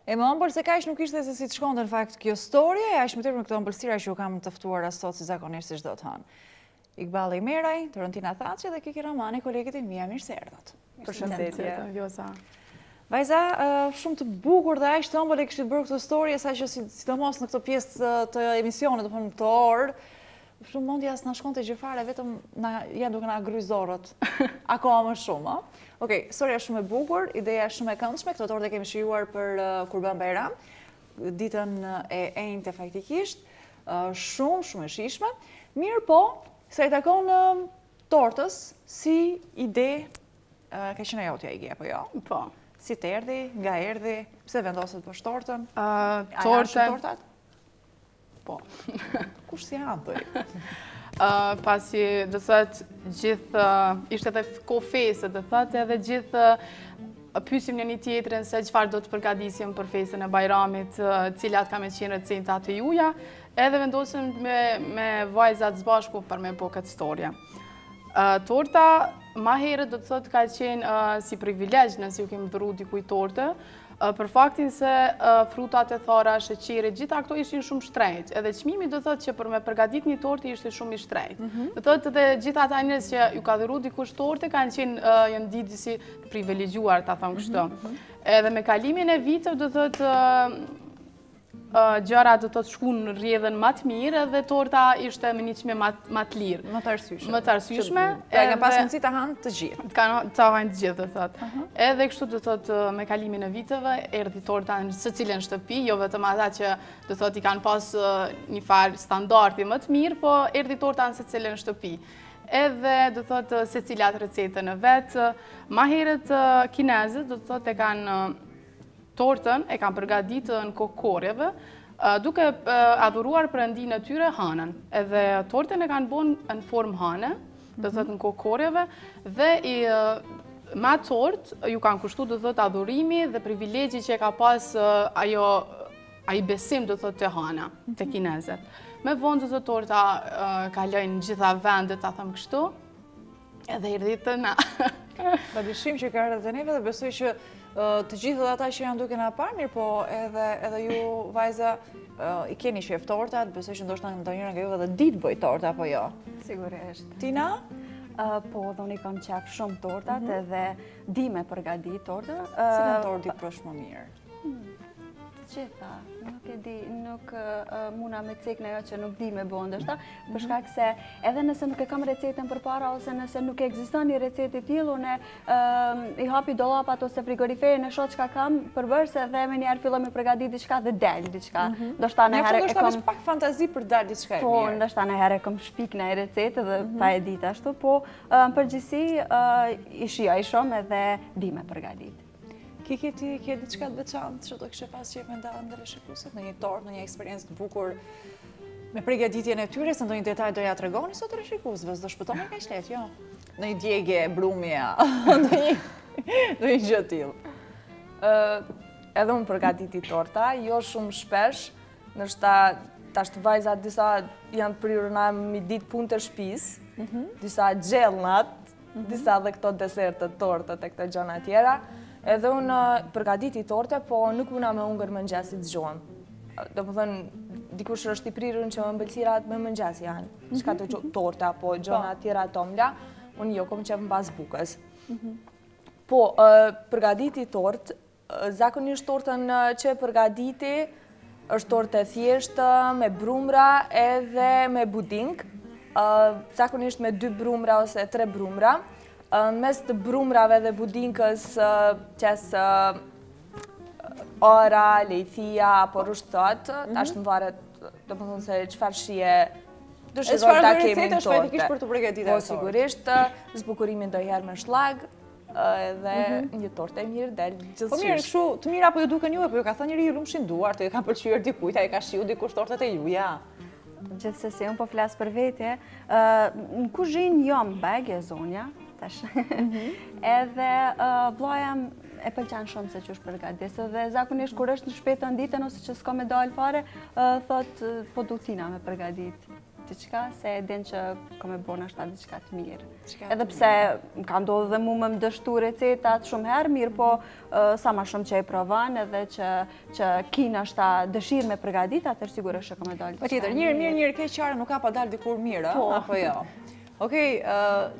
E më ëmbël se kaq nuk ishte se si të shkonte në fakt kjo story, aq më tepër me këto ëmbëlsira që u kam të ftuar sot si zakonisht si çdo të hënë. Iqballi Meraj, Torontina Thaçi dhe Kiki Ramani, kolegët e mia, mirë se erdhët. Përshëndetje, Josa. Vajza, shumë të bukur dhe aq të ëmbël e kishit bërë këtë story, saqë sidomos në këtë pjesë të emisionit, domethënë këtë orë, shumë mendja s'na shkonte gjë fare, vetëm ja duke na gryz dorët. Akoma më shumë, ëh. Okej, storia është shumë e bukur, ideja është shumë e këndshme, këtë orë kemi shijuar për Kurban Bayram, ditën e enjte faktikisht, shumë e shijshme. Mirë po, sa i takon tortës, si ide ka qenë ajo t'ja ige, apo jo? Po. Si të erdhi, nga erdhi, pse vendoset për tortën? Tortën. Po. Kush si hapëj? Pasi dhe thëtë gjithë, ishte edhe kofese dhe thëtë edhe gjithë pysim një tjetrin se çfarë do të përgatisim për festën e Bajramit, cilat ka me qenë recetat e juja, edhe vendosim me vajzat zbashku për me po këtë storja. Torta, ma herët do të thotë ka qenë si privilegj nëse ju kemi dhuru dikuj torte, për faktin se frutat e thara, sheqerit, gjitha këto ishin shumë shtrejt. Edhe çmimi do thotë që për me përgatit një torte ishte shumë i shtrejt. Do thotë edhe gjitha ata njerëz që ju ka dhuru dikush torte kanë qenë janë ditë si të privilegjuar, ta them kështu. Edhe me kalimin e viteve do thotë gjëra do të shku në rrjedhën më të mirë dhe torta ishte me një çmim më të lirë. Më të arsyeshme. Më të arsyeshme. Ka pas mundësi ta hanë të gjithë. Ta hanë të gjithë, do thotë. Edhe kështu do thotë me kalimin e viteve erdhi torta në secilën shtëpi, jo vetëm ata që do thotë i kanë pas një farë standardi më të mirë, po erdhi torta në secilën shtëpi. Edhe do thotë secilat recetën e vet. Ma herët kinezët do thotë e kanë tortën e kanë përgatitur në kokorjeve, duke adhuruar perëndinë e tyre hanën. Edhe tortën e kanë bën në formë hane, do thotë në kokorjeve, dhe me tortë ju kanë kushtuar do thotë adhurimi dhe privilegji që ka pas ai besim do thotë te hana, te kinezët. Me vonë do thotë torta kaloi në gjitha vendet, ta them kështu, edhe erdhi te na. Padyshim që ka ardhur te neve dhe besoj që të gjithë ata që janë duke na parë, mirë po edhe ju vajza i keni shef tortat, besoj që ndoshta ndonjëra nga juve edhe ditë bëj torta apo jo. Sigurisht. Tina? Po, dhe unë i kam qef shumë tortat edhe di me përgatit torta. Cila tortë i prosh më mirë? Gjitha, nuk e di, nuk muna me cek në jo që nuk di me bëndë, për shkak se edhe nëse nuk e kam recetën për para, ose nëse nuk ekziston një recetë i tillë, une i hapi dollapat ose frigoriferin e shoh çka kam përbërse dhe me njerë filloj me përgatit diçka dhe del diçka. Ndoshta nëherë e kam pak fantazi për dal diçka e mirë. Po, ndoshta nëherë e kam shpik në recetë dhe pa e ditë ashtu, po në përgjithësi i shijoj shumë edhe di me përgatit. Kiki, ti ke diçka të veçantë që do kishe pas që me ndalën dhe shikuesit në një tortë, në një eksperiencë të bukur me përgatitjen e tyre, se ndonjë detaj do ja tregoni sot shikuesve, s'do shpëtoni kaq lehtë, jo. Në një djegje, brumja, ndonjë gjë të tillë. Edhe unë përgatiti torta, jo shumë shpesh, ndoshta tash të vajzat disa janë prirur na mi ditë punë të shtëpisë, disa gjellnat, disa dhe këto desertet, tortat e këto gjëra tjera. Edhe unë përgatiti torte, po nuk puna me hungër mëngjesit dëgjojm. Do të thënë, dikush është i prirur që ëmbëlsirat me mëngjes janë, çka të torta apo gjëra tjera tomla, unë jo kam qef mbas bukës. Po, përgatiti tortë, zakonisht tortën që përgatiti është tortë e thjeshtë, me brumra edhe me buding, zakonisht me 2 brumra ose 3 brumra. Mes të brumrave dhe budinkës qesë ora, lejthia, apo rushtët, tash në varet, do më thonë se qëfar shije dëshiroj ta kemi në torte. Për të përgatitur Po, sigurisht, zbukurimin do herë me shlag, edhe një torte e mirë del gjithçysh. Po mirë, kështu të mirë apo ju duken ju, apo ju ka thënë njëri ju lumshin duart, ju ka pëlqyer dikujt, ai ka shiu dikush tortat e juja. Gjithsesi, unë po flas për vete, në kuzhinë jam beg e zonja, edhe vllaja e pëlqen shumë se ç'është përgatis, dhe zakonisht kur është në shtëpi të ditën ose që s'ka me dalë fare, thot po du Tina me përgatit. diçka, se e din që kam e bona ashta diçka të mirë. Edhe pse më ka ndodhur dhe mu më dështu recetat shumë herë, mirë po sa ma shumë që e provan edhe që kina ashta dëshirë me përgadit, atër sigurisht që kam e dalë. Po tjetër, njërë keq qarë nuk ka pa dalë dikur mirë, apo jo? Okej,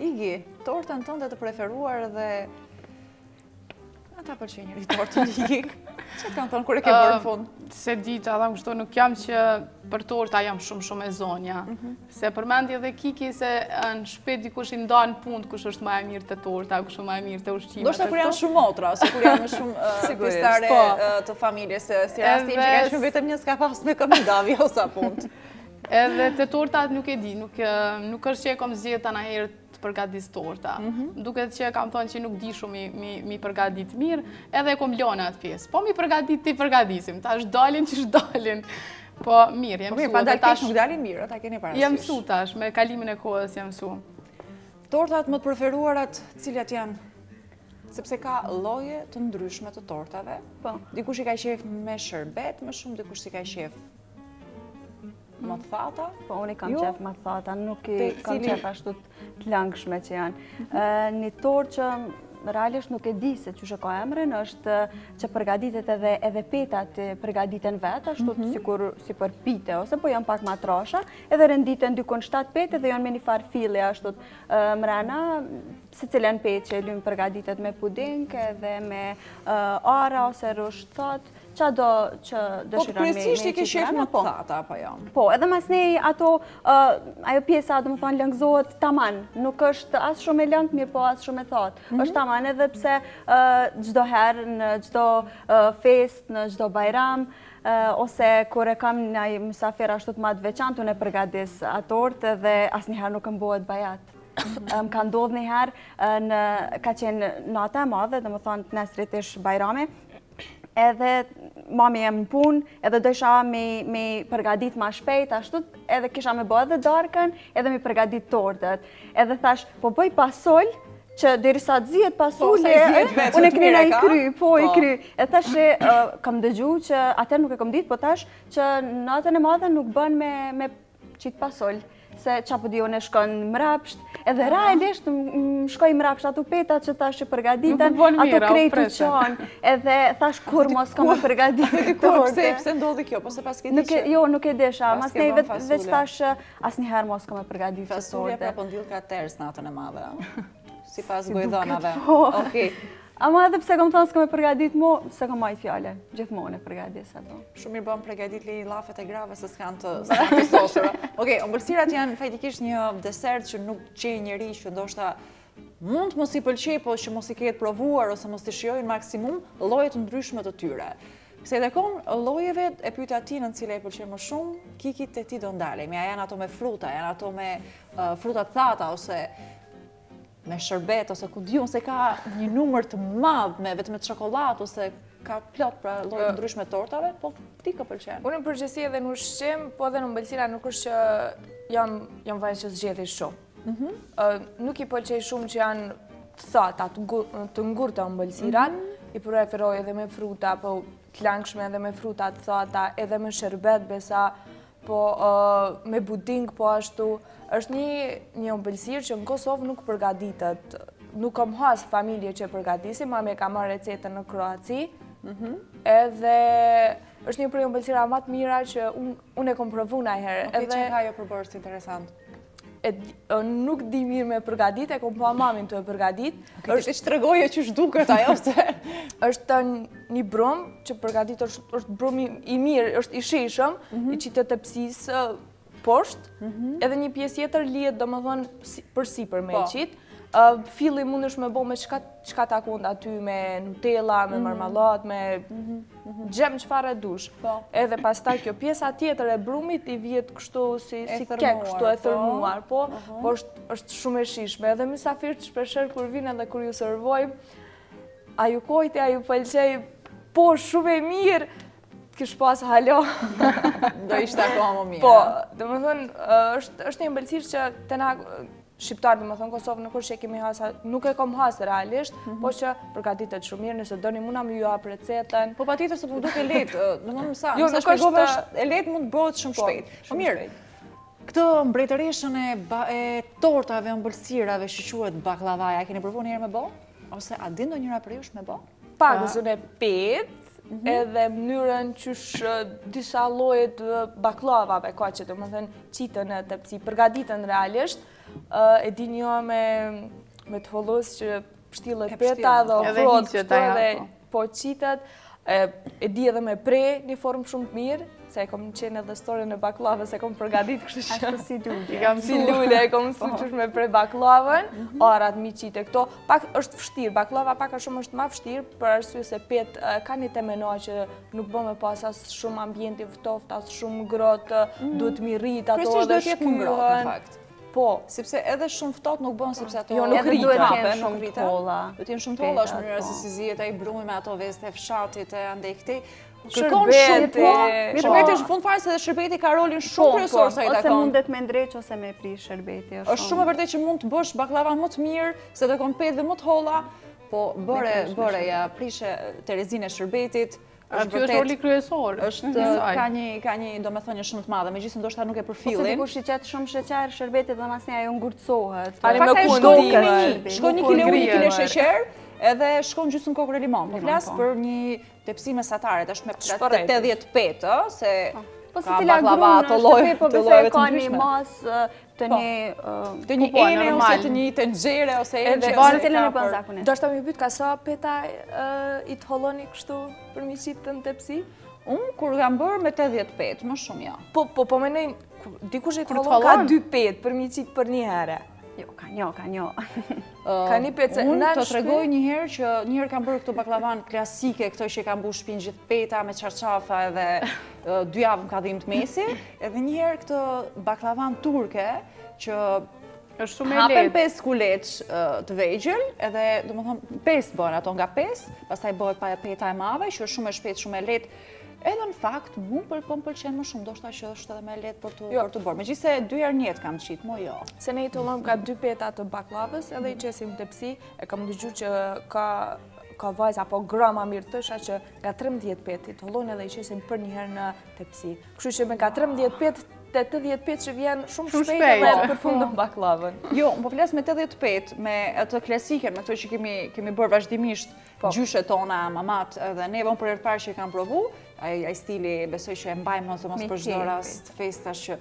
Igi, tortën tënde të preferuar dhe ata pëlqen njëri tortën Igi. Që kanë thënë kur e ke bërë në fund? Se dita, dhe kështu nuk jam që për torta jam shumë e zonja. Se përmendje dhe Kiki se në shpet dikush i ndonë punë kush është ma e mirë të torta, kush është ma e mirë të ushqimet. Do shta kur janë shumë motra, ose kur janë shumë pistare të familjes, si rastim që ka shumë vetëm një s'ka pas me këmidavi ose punë. Edhe të tortat nuk e di, nuk është që e kom zjetë në herë të përgadis torta. Duket që kam thonë që nuk di shumë mi përgadit mirë, edhe e kom lona atë pjesë. Po mi përgadit ti përgadisim, ta është dalin që është dalin. Po mirë, jem su. Pa dalë kesh nuk dalin mirë, ta keni parasysh. Jem su tash, me kalimin e kohës jem su. Tortat më të preferuarat cilat janë? Sepse ka lloje të ndryshme të tortave. Dikush i ka qef me shërbet më shumë, dikush si ka qef më të thata? Po, unë i kam qef më të thata, nuk i kam qef ashtu të langshme që janë. Një tortë që realisht nuk e di se që ka emrin, është që përgaditet edhe petat përgaditen vetë, ashtu si për pite, ose po janë pak ma trasha, edhe renditen dykon 7 pete dhe janë me një farë fili ashtu mrena, se cilën petë që lymë përgaditet me puding, edhe me ara ose rusht thot, qa do që dëshiron me kryesisht i ke shef më të thata, apo janë? Po, edhe mas nej ato, ajo pjesa, do më thonë, lëngëzohet taman. Nuk është as shumë e lëngë, mirë po as shumë e thatë. është taman edhe pse gjdo herë, në gjdo fest, në gjdo bajram, ose kur e kam një mësafir ashtu të matë veçantë, unë e përgadis atortë dhe asë njëherë nuk më bëhet bajat. Më ka ndodhë njëherë, ka qenë nata e madhe, dhe më thonë të nesrit ish bajrami, edhe mami jem në punë, edhe dojsha me përgadit ma shpejt, ashtu edhe kisha me bëhe dhe darkën, edhe me përgadit tortët. Edhe thash, po bëj pasol, që derisa të zihet pasulje, unë e kënina i kry, po i kry. E thash, kam dëgju që, atër nuk e kam ditë, po thash, që natën e madhe nuk bën me qitë pasol. Se qa po di unë e shkon mrapsht, edhe realisht më shkoj mrapsht ato petat që thash që përgaditen, ato krejtu qanë, edhe thash kur mos kam e përgadit torte. Pse ndodhi kjo, po se pas ke di që? Jo, nuk e desha, mas nej veç thash as njëherë mos kam e përgadit torte. Fasulja pra po ndilë ka ters natën e madhe, si pas gojdonave. Okej. Ama edhe pse kom thënë s'kam e përgadit mo, se kam majtë fjale, gjithmonë e përgadit se do. Shumë mirë bëm përgadit li lafet e grave se s'kanë të sosëra. Okej, ëmbëlsirat janë fajtikisht një desert që nuk qej njeri që ndoshta mund mos i pëlqej, po që mos i ketë provuar ose mos i shijojnë maksimum lloje të ndryshme të tyre. Se edhe kon llojeve e pyeta ti në cilë e pëlqen më shumë, Kiki te ti do ndalemi. A janë ato me fruta, janë ato me fruta të thata ose me shërbet, ose ku diun se ka një numër të madh me vetëm me çokoladë ose ka plot pra lloje ndryshme tortave, po ti ka pëlqen? Unë në përgjithësi edhe në ushqim, po edhe në ëmbëlsira nuk është që jam vajzë që zgjedhej shumë. Nuk i pëlqej shumë që janë të thata, të ngurta ëmbëlsirat, i preferoj edhe me fruta, po të langshme edhe me fruta të thata, edhe me shërbet besa, po me buding po ashtu. Është një ëmbëlsirë që në Kosovë nuk përgaditet. Nuk kam has familje që përgadisi, mami ka marrë recetën në Kroaci, edhe është një prej ëmbëlsira më të mira që unë e kom provu najherë. Okej, që ka jo përbërës interesant? Nuk di mirë me përgadit, e kom pa mamin të e përgadit. Okej, ti që të regoje që shduket ajo se? Është një brum që përgadit është brum i mirë, është i shishëm, i qitet e pësisë poshtë, edhe një pjesë tjetër lihet domethënë për sipër me qitë. Filli mundesh me bo me çka takon aty me Nutella, me marmallat, me gjem çfarë dush. Edhe pastaj kjo pjesa tjetër e brumit i vjet kështu si kek, kështu e thërmuar, po është shumë e shishme. Edhe mysafirët shpeshherë kur vinë edhe kur ju servojmë, a ju kojti, a ju pëlqej, po shumë e mirë. Kish pas halo. Do ishte akoma më mirë. Po, dhe më thënë, është një ëmbëlsirë që të na shqiptarë, dhe më thënë, Kosovë nuk është që kemi hasa, nuk e kom hasë realisht, po që përgatitet shumë mirë, nëse doni muna më ju hapë recetën. Po pa tjetër se po duke letë, dhe më mësa shpegove e letë mund të bëhet shumë shpejt. Po mirë, Këtë mbretëreshën e tortave, ëmbëlsirave, që quhet baklavaja, keni provuar një herë me bë? Ose a din ndonjëra për jush me bë? Pakëzën e petë, edhe mënyrën qysh disa llojet baklavave ka që domethënë qitën e tepsi, përgatiten realisht, e di një me të hollës që pështillët peta dhe ofrohet kështu edhe po qitet, e di edhe me pre një formë shumë të mirë, se e kom qenë edhe storën e baklavës, e kom përgatit kështu që... Ashtë si lule. Si lule, e kom mësu qësh me pre baklavën, arat mi qite këto. Pak është fështirë, baklava pak a shumë është ma fështirë, për arsye se petë ka një temeno që nuk bë me pas as shumë ambienti ftoft, as shumë grotë, duhet mi rrit ato edhe shkyhen. Po. Sepse edhe shumë ftohtë nuk bën sepse ato... Jo, nuk rritë. Duhet jenë shumë të holla. Duhet jenë shumë të holla, është mënyra se si zihet ai brumi me ato veste fshatit e andej këtej. Kërkon shumë po. Shërbeti është fund fare se dhe shërbeti ka rolin shumë kryesor sa i takon. Ose mundet me ndreq ose me prish shërbeti. Është shumë e vërtetë që mund të bësh baklavan më të mirë, se takon petëve më të holla, po bëre ja prishe Terezinë e shërbetit. Aty është roli kryesor. Ka një domethënie shumë të madhe, megjithëse ndoshta nuk e përfillin. Ose dikush i qet shumë sheqer shërbetit dhe masnjë ajo ngurtësohet. Shkon 1 kg sheqer, edhe shkon gjysmë kokër e limon. Po flas për një tepsi mesatare, tash me 85, se po si cila grunë është të po besoj ka një masë të një ene ose të një tenxhere ose edhe varet cilën e bën zakonisht. Do shta mi pyet ka sa peta i të holloni kështu për mi qitë në tepsi? Unë kur kam bërë me 85, më shumë ja. Po menoj, dikush i të hollon ka 2 petë për mi qitë për një herë. Jo, ka një. Ka një petë. Unë të tregoj një herë që një herë kam bërë këto baklavan klasike, këto që kam bërë shpinë gjithë peta me qarqafa edhe 2 javë më ka dhimë të mesi, edhe një herë këto baklavan turke që hapen 5 kuleç të vegjël, edhe do më thonë 5 bërë ato nga 5, pastaj bëhet pa peta e madhe, që është shumë e shpejt, shumë e lehtë. Edhe në fakt, mu më pëlqen më shumë, do shta që është edhe me letë për të bërë. Megjithëse 2 herë njetë kam qitë, mo jo. Se ne i të lëmë ka 2 peta të baklavës, edhe i qesim tepsi, e kam dëgju që ka vajza apo grama mirë tësha që nga 13 pet i të lënë edhe i qesim për një herë në tepsi. Kështu që me nga 13 pet, 80 pet që vjen shumë shpejt edhe përfundon baklavën. Jo, më po flas me 85, me atë klasiken, me këto që kemi bërë vazhdimisht, gjyshet tona, mamat, edhe neve unë për herë të parë që i kam provu, ai stili besoj që e mbajmë ose mos për çdo rast festash që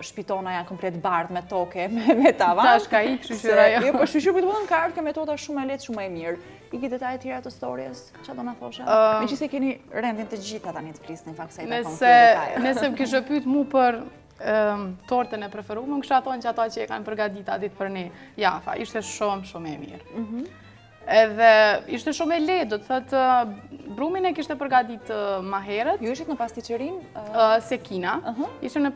shtëpitona janë komplet bardhë me toke, me tavan. Tash ka ikë shqyra jo. Jo, po shqyra për të bënë kartë, ka metoda shumë e lehtë, shumë e mirë. I ki detajet tjera të stories, çfarë do na thoshe? Megjithëse keni rendin të gjitha tani të flisnin fakt se i takon këto detaje. Nëse më kishe pyet mu për tortën e preferuar, më kisha thonë që ato që e kanë përgatitur atë për ne, jafa, ishte shumë e mirë. Edhe ishte shumë e lehtë, do të thotë brumin e kishte përgatitur më herët. Ju ishit në pasticërin Sekina. Ishte në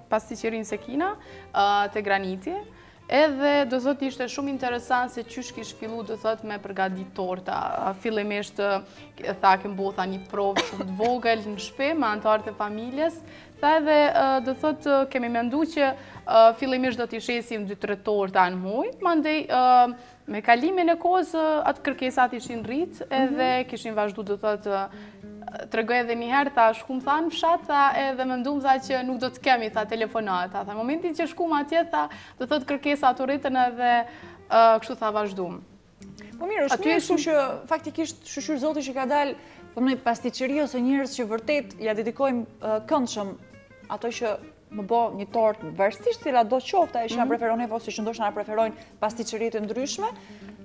pasticërin Sekina te Graniti. Edhe do thotë ishte shumë interesant se qysh kish fillu do thotë me përgatit torta. Fillimisht tha kem botha një provë shumë të vogël në shtëpi me anëtarët e familjes. Tha edhe do thotë kemi menduar që fillimisht do t'i shesim 2-3 torta në muaj, mandej me kalimin e kohës atë kërkesat ishin rrit edhe kishin vazhdu do thotë tregoj edhe një herë, tha shkum tha në fshat, tha edhe mendum tha që nuk do të kemi tha telefonat, tha momentin që shkum atje tha do thotë kërkesat u rritën edhe kështu tha vazhdum. Po mirë, është mirë kështu që faktikisht shqyr zoti që ka dalë po në pasticëri ose njerëz që vërtet ja dedikojmë këndshëm ato që më bo një tortë varësisht cila do qofta e që na preferojnë ose që ndoshta na preferojnë pasticëritë të ndryshme,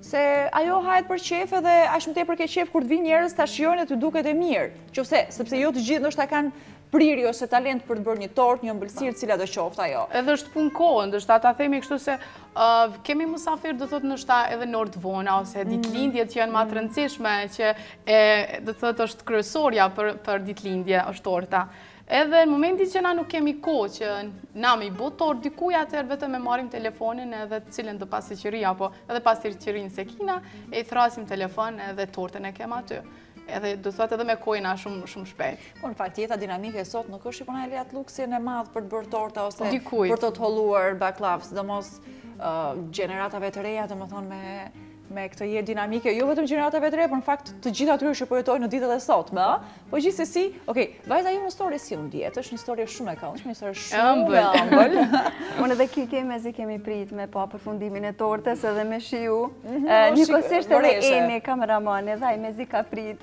se ajo hahet për qef edhe aq më tepër ke qef kur të vinë njerëz ta shijojnë dhe të duket e mirë. Qofse sepse jo të gjithë ndoshta kanë prirje ose talent për të bërë një tortë, një ëmbëlsirë cila do qofta ajo. Edhe është punë kohë, ndoshta ta themi kështu se kemi musafir do thotë ndoshta edhe në orë të vona ose ditëlindjet që janë më të rëndësishme që do thotë është kryesorja për ditëlindje është torta. Edhe në momentin që na nuk kemi kohë që na me i bo tortë dikuj atëherë vetëm e marrim telefonin edhe të cilën do pasticëria apo edhe pasticërinë Sekina e i thrasim telefon edhe tortën e kem aty. Edhe do thotë edhe me kohëna shumë shpejt. Po në fakt jeta dinamike e sot nuk është që po na e leat luksin e madh për të bërë torta ose Dikuj. për të holluar baklav, sidomos gjeneratave të reja, domethënë me këtë jetë dinamike, jo vetëm gjeneratave të re, por në fakt të gjithë atyre që po jetojnë në ditët e sotme, po gjithsesi, vajza ju në histori si unë djetë, është një histori shumë e këndshme, një histori shumë e ëmbël. Unë edhe Kiki mezi kemi prit me pa përfundimin e tortës edhe me shiu. Njëkohësisht edhe Eni kameramani dhe ai mezi ka prit.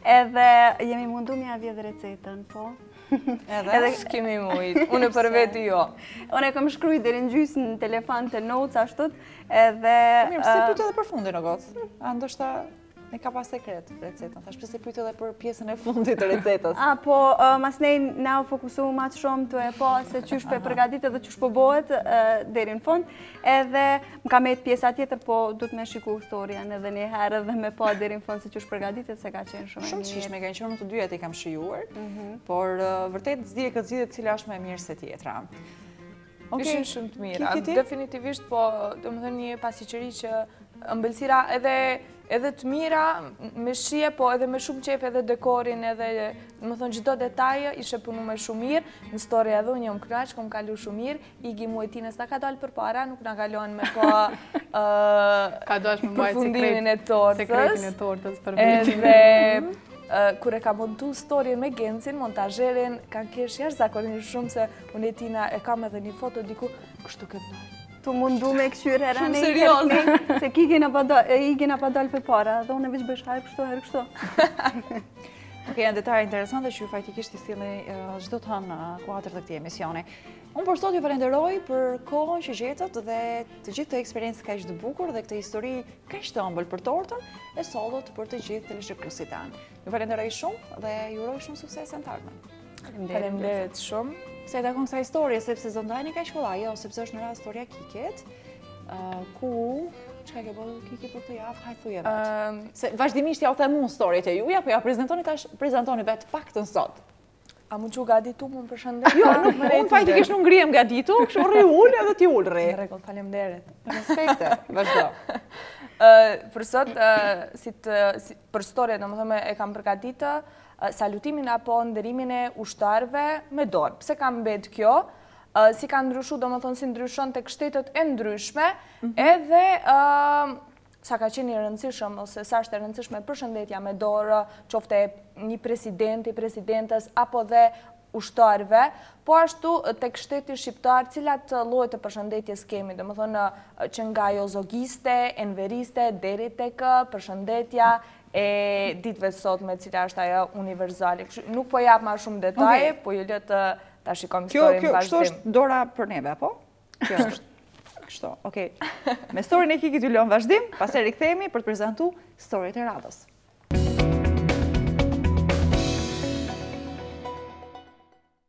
Edhe jemi mundu mja vjedh recetën, po. Edhe s'kemi mujt, unë për veti jo. Unë e kam shkruaj deri në gjysmë në telefon të notes ashtu, edhe... Mirë, pse pyet edhe për fundin o gotë? A ndoshta ne ka pas sekret recetën, thash pse pyet edhe për pjesën e fundit të recetës. Po, mas nej na u fokusu ma të shumë të e pa se qysh për përgatit edhe qysh për bëhet deri në fund, edhe më ka met pjesa tjetër, po du të me shiku historian edhe një herë edhe me pa deri në fund se qysh përgatit se ka qenë shumë e mirë. Shumë të shishme, ka qenë të dyja i kam shijuar, por vërtet zdi e këtë zidhe cila është me mirë se tjetra. Ishin shumë të mira, definitivisht, po do më thënë një pasiqëri që ëmbëlsira edhe të mira, me shije, po edhe me shumë qef edhe dekorin, edhe më thënë gjithdo detaje, ishe punu me shumë mirë, në story edhe unë jom knaq, kom kalu shumë mirë, Igi Muetinës na ka dalë për para, nuk na kalon me përfundimin e tortës. Sekretin e tortës për vitin. Edhe kur e ka montu storjen me Gencin, montajerin kanë kesh jashtë zakonisht shumë se unë e Tina e kam edhe një foto diku, kështu këtë nërë. Tu mundu me këshyr herë në i herë se Igi na pa dalë për para, dhe unë e vishë bësh herë kështu. Janë detaje interesante që ju faktikisht i stili çdo të hanë në kuadër të këtij emisioni. Unë për sot ju falenderoj për kohën që gjetët dhe të gjithë të eksperiencë kaq të bukur dhe këtë histori kaq të ëmbël për tortën e sollët për të gjithë teleshikuesit tanë. Ju falenderoj shumë dhe ju uroj shumë sukses në të ardhmen. Faleminderit shumë. Se takon kësaj historie, sepse zëndajni ka shkolla, jo, sepse është në rast historia Kiket, ku çka ke bërë Kiki për këtë javë, hajtë thuje vetë. Se vazhdimisht ja u them unë historiet e juja, po ja prezentoni vetë paktën sot. A mu që gaditu mu më përshëndet? Jo, unë faktikisht nuk ngrihem gaditu, kështu rri ullë edhe ti ullë rri. Në rregull, faleminderit. Respekte, vazhdo. Për sot, për storje, do më thëme, e kam përgatitë salutimin apo ndërimin e ushtarëve me dorë. Pse kam mbet kjo? Si ka ndryshu, do më thonë si ndryshon të kështetet e ndryshme, edhe sa ka qenë i rëndësishëm, ose sa është e rëndësishme përshëndetja me dorë, qofte një presidenti, presidentës, apo dhe ushtarëve, po ashtu të kështeti shqiptar, cilat lloje të përshëndetjes kemi, do më thonë që nga jozogiste, enveriste, deri tek përshëndetja e ditëve sot me cila është ajo universale. Nuk po jap ma shumë detaje, po ju le të ta shikojmë historinë në vazhdim. Kjo është dora për neve, apo? Kjo është. Kështu, okej. Me storin e Kikit ju lëm vazhdim, pastaj rikthehemi për të prezantuar historitë e radhës.